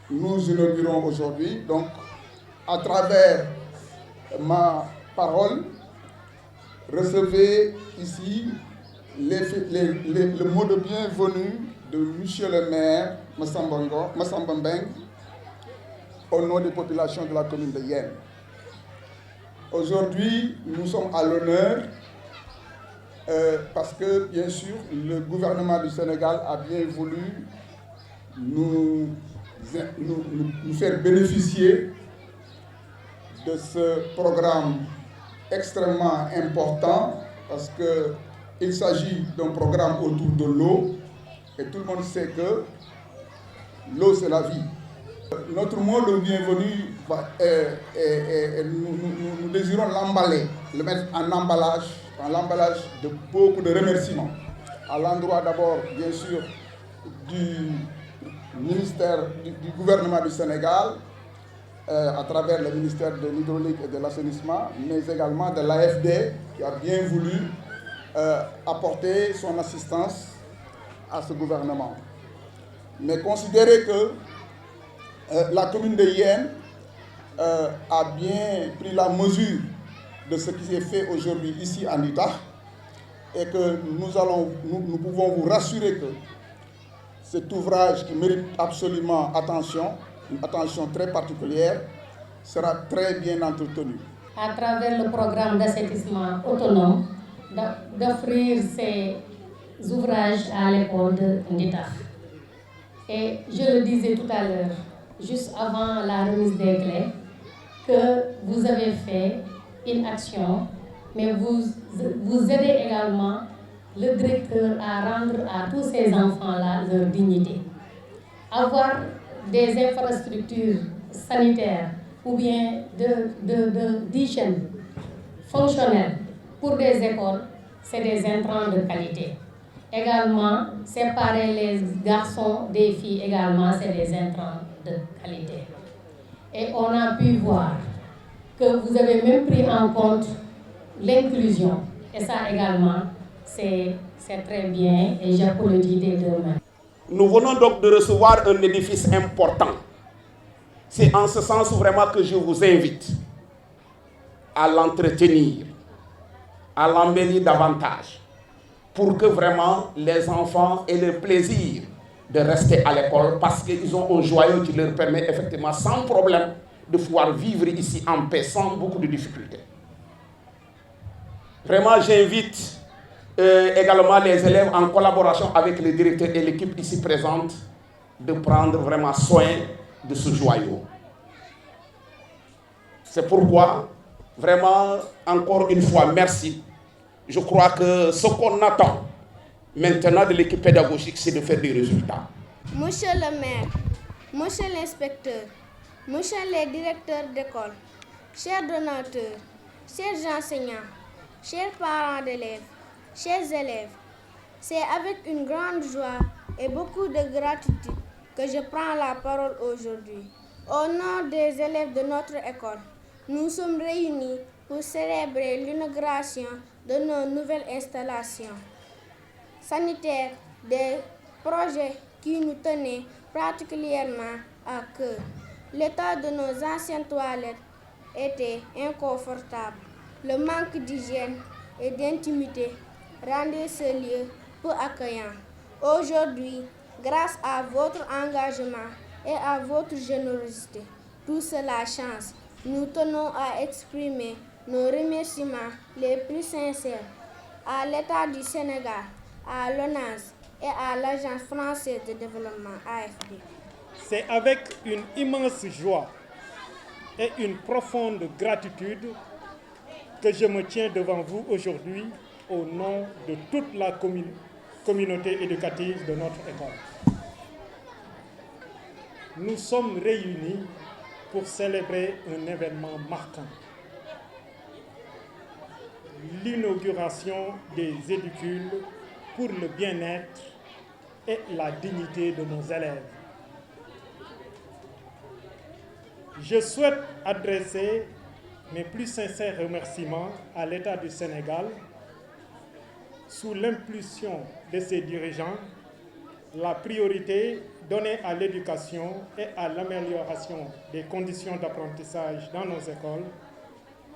nous inaugurons aujourd'hui. Donc, à travers ma parole, recevez ici le mot de bienvenue de Monsieur le maire Massamba Mbeng au nom des populations de la commune de Yène. Aujourd'hui, nous sommes à l'honneur parce que, bien sûr, le gouvernement du Sénégal a bien voulu nous faire bénéficier de ce programme extrêmement important parce qu'il s'agit d'un programme autour de l'eau et tout le monde sait que l'eau c'est la vie. Notre mot de bienvenue, nous désirons l'emballer, le mettre en l'emballage de beaucoup de remerciements. À l'endroit d'abord, bien sûr, du ministère du gouvernement du Sénégal, à travers le ministère de l'Hydraulique et de l'Assainissement, mais également de l'AFD qui a bien voulu apporter son assistance à ce gouvernement. Mais considérez que la commune de Yène a bien pris la mesure de ce qui s'est fait aujourd'hui ici en Nita et que nous pouvons vous rassurer que cet ouvrage qui mérite absolument une attention très particulière, sera très bien entretenu. À travers le programme d'assainissement autonome, d'offrir ces ouvrages à l'école de Ndita. Et je le disais tout à l'heure, juste avant la remise des clés, que vous avez fait une action, mais vous aidez également le directeur à rendre à tous ces enfants-là leur dignité. Avoir des infrastructures sanitaires ou bien d'hygiène fonctionnelles pour des écoles, c'est des intrants de qualité. Également, séparer les garçons des filles, également, c'est des intrants de qualité. Et on a pu voir que vous avez même pris en compte l'inclusion. Et ça également, c'est très bien et j'applaudis des deux mains. Nous venons donc de recevoir un édifice important. C'est en ce sens vraiment que je vous invite à l'entretenir, à l'embellir davantage, pour que vraiment les enfants aient le plaisir de rester à l'école parce qu'ils ont un joyau qui leur permet effectivement sans problème de pouvoir vivre ici en paix sans beaucoup de difficultés. Vraiment, j'invite également les élèves en collaboration avec le directeur et l'équipe ici présente de prendre vraiment soin de ce joyau. C'est pourquoi, vraiment, encore une fois, merci. Je crois que ce qu'on attend maintenant de l'équipe pédagogique, c'est de faire des résultats. Monsieur le maire, monsieur l'inspecteur, monsieur les directeurs d'école, chers donateurs, chers enseignants, chers parents d'élèves, chers élèves, c'est avec une grande joie et beaucoup de gratitude que je prends la parole aujourd'hui. Au nom des élèves de notre école, nous sommes réunis pour célébrer l'inauguration de nos nouvelles installations sanitaires, des projets qui nous tenaient particulièrement à cœur. L'état de nos anciennes toilettes était inconfortable. Le manque d'hygiène et d'intimité rendait ce lieu peu accueillant. Aujourd'hui, grâce à votre engagement et à votre générosité, tout cela change. Nous tenons à exprimer nos remerciements les plus sincères à l'État du Sénégal, à l'ONAS et à l'Agence française de développement AFD. C'est avec une immense joie et une profonde gratitude que je me tiens devant vous aujourd'hui au nom de toute la communauté éducative de notre école. Nous sommes réunis pour célébrer un événement marquant, l'inauguration des édicules pour le bien-être et la dignité de nos élèves. Je souhaite adresser mes plus sincères remerciements à l'État du Sénégal, sous l'impulsion de ses dirigeants, la priorité donnée à l'éducation et à l'amélioration des conditions d'apprentissage dans nos écoles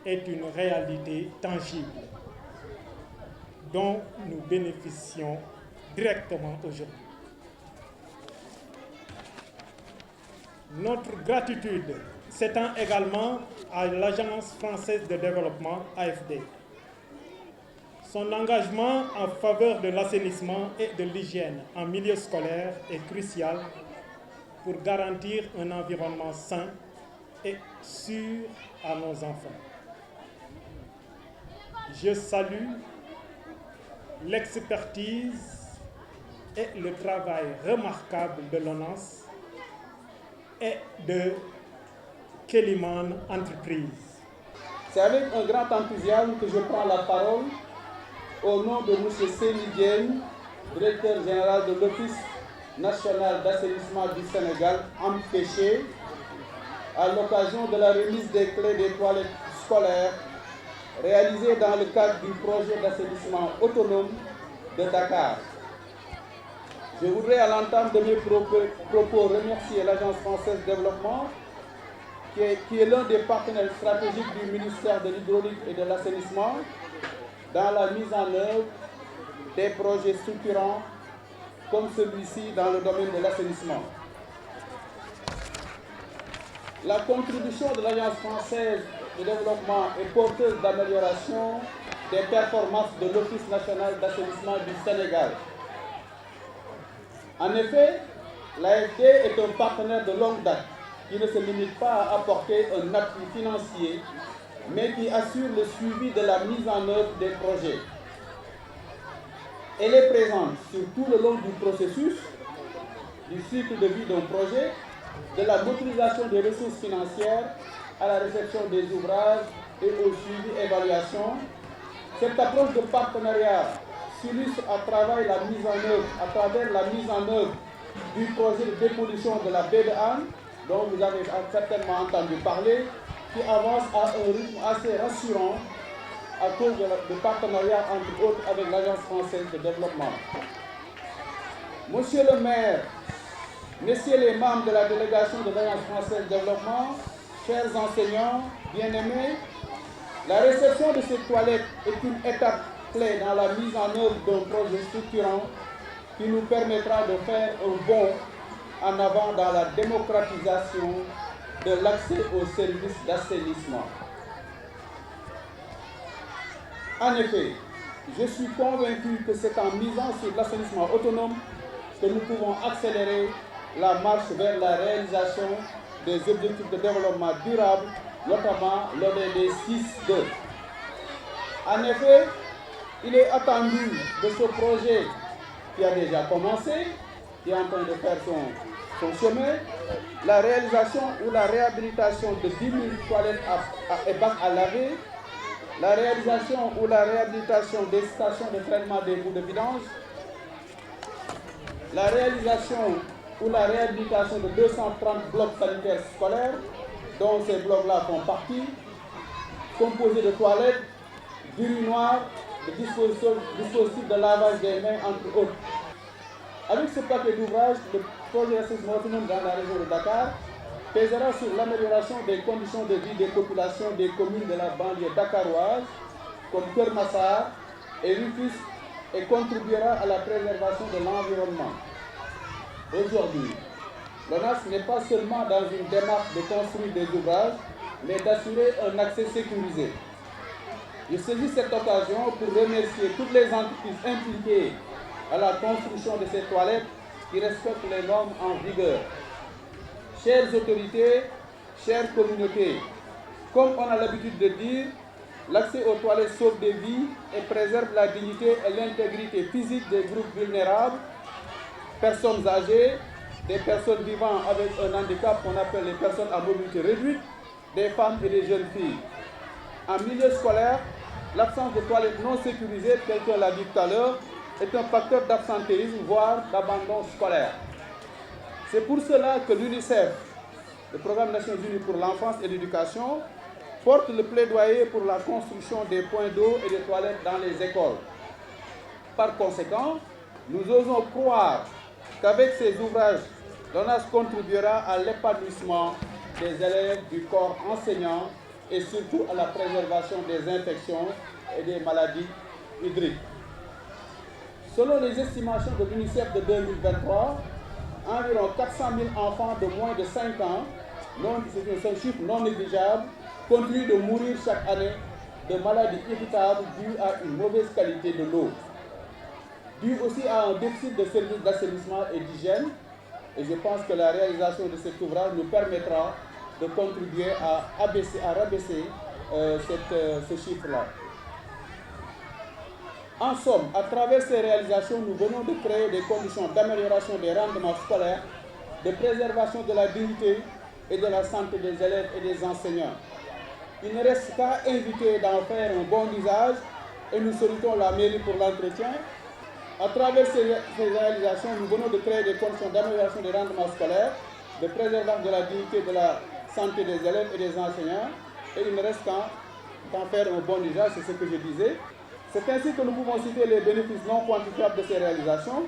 est une réalité tangible dont nous bénéficions directement aujourd'hui. Notre gratitude s'étend également à l'Agence française de développement, AFD. Son engagement en faveur de l'assainissement et de l'hygiène en milieu scolaire est crucial pour garantir un environnement sain et sûr à nos enfants. Je salue l'expertise et le travail remarquable de l'ONAS et de Kéliman Entreprise. C'est avec un grand enthousiasme que je prends la parole au nom de M. Seyni Diène, directeur général de l'Office national d'assainissement du Sénégal, empêché à l'occasion de la remise des clés des toilettes scolaires réalisées dans le cadre du projet d'assainissement autonome de Dakar. Je voudrais à l'entame de mes propos remercier l'Agence française de développement qui est l'un des partenaires stratégiques du ministère de l'Hydraulique et de l'Assainissement dans la mise en œuvre des projets structurants comme celui-ci dans le domaine de l'assainissement. La contribution de l'Agence française de développement est porteuse d'amélioration des performances de l'Office national d'assainissement du Sénégal. En effet, l'AFD est un partenaire de longue date qui ne se limite pas à apporter un appui financier, mais qui assure le suivi de la mise en œuvre des projets. Elle est présente sur tout le long du processus, du cycle de vie d'un projet, de la mobilisation des ressources financières à la réception des ouvrages et au suivi et évaluation. Cette approche de partenariat s'illustre à travers la mise en œuvre du projet de dépollution de la baie de Han, dont vous avez certainement entendu parler, qui avance à un rythme assez rassurant à cause de partenariat entre autres avec l'Agence française de développement. Monsieur le maire, messieurs les membres de la délégation de l'Agence française de développement, chers enseignants, bien-aimés, la réception de ces toilettes est une étape clé dans la mise en œuvre d'un projet structurant qui nous permettra de faire un bond en avant dans la démocratisation de l'accès aux services d'assainissement. En effet, je suis convaincu que c'est en misant sur l'assainissement autonome que nous pouvons accélérer la marche vers la réalisation des objectifs de développement durable, notamment l'ODD 6.2. En effet, il est attendu de ce projet qui a déjà commencé, qui est en train de faire son chemin, la réalisation ou la réhabilitation de 10 000 toilettes et bacs à laver, la réalisation ou la réhabilitation des stations de traitement des boues de vidange, la réalisation ou la réhabilitation de 230 blocs sanitaires scolaires, dont ces blocs-là font partie, composés de toilettes, d'urinoirs, de dispositifs de lavage des mains, entre autres. Avec ce paquet d'ouvrages, le projet d'assainissement autonome dans la région de Dakar pèsera sur l'amélioration des conditions de vie des populations des communes de la banlieue dakaroise, comme Keur Massar et Rufisque, et contribuera à la préservation de l'environnement. Aujourd'hui, l'ONAS n'est pas seulement dans une démarche de construire des ouvrages, mais d'assurer un accès sécurisé. Je saisis cette occasion pour remercier toutes les entreprises impliquées à la construction de ces toilettes qui respectent les normes en vigueur. Chères autorités, chères communautés, comme on a l'habitude de dire, l'accès aux toilettes sauve des vies et préserve la dignité et l'intégrité physique des groupes vulnérables, personnes âgées, des personnes vivant avec un handicap qu'on appelle les personnes à mobilité réduite, des femmes et des jeunes filles. En milieu scolaire, l'absence de toilettes non sécurisées, tel qu'on l'a dit tout à l'heure, est un facteur d'absentéisme, voire d'abandon scolaire. C'est pour cela que l'UNICEF, le Programme des Nations Unies pour l'enfance et l'éducation, porte le plaidoyer pour la construction des points d'eau et des toilettes dans les écoles. Par conséquent, nous osons croire qu'avec ces ouvrages, l'ONAS contribuera à l'épanouissement des élèves du corps enseignant et surtout à la préservation des infections et des maladies hydriques. Selon les estimations de l'UNICEF de 2023, environ 400 000 enfants de moins de 5 ans, c'est un chiffre non négligeable, continuent de mourir chaque année de maladies évitables dues à une mauvaise qualité de l'eau, dû aussi à un déficit de services d'assainissement et d'hygiène. Et je pense que la réalisation de cet ouvrage nous permettra de contribuer à rabaisser ce chiffre-là. En somme, à travers ces réalisations, nous venons de créer des conditions d'amélioration des rendements scolaires, de préservation de la dignité et de la santé des élèves et des enseignants. Il ne reste qu'à inviter d'en faire un bon usage et nous sollicitons la mairie pour l'entretien. À travers ces réalisations, nous venons de créer des conditions d'amélioration des rendements scolaires, de préservation de la dignité et de la santé des élèves et des enseignants. Et il ne reste qu'à en faire un bon usage, c'est ce que je disais. C'est ainsi que nous pouvons citer les bénéfices non quantifiables de ces réalisations.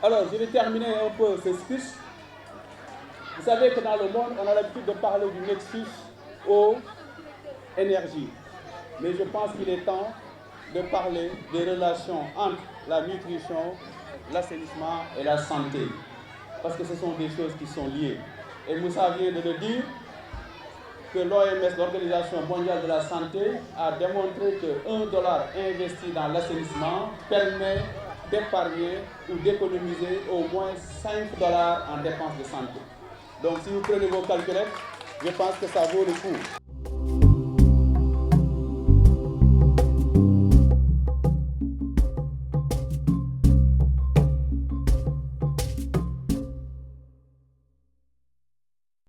Alors, je vais terminer un peu ce speech. Vous savez que dans le monde, on a l'habitude de parler du nexus eau-énergie. Mais je pense qu'il est temps de parler des relations entre la nutrition, l'assainissement et la santé. Parce que ce sont des choses qui sont liées. Et Moussa vient de le dire, que l'OMS, l'Organisation mondiale de la santé, a démontré que $1 investi dans l'assainissement permet d'épargner ou d'économiser au moins $5 en dépenses de santé. Donc si vous prenez vos calculettes, je pense que ça vaut le coup.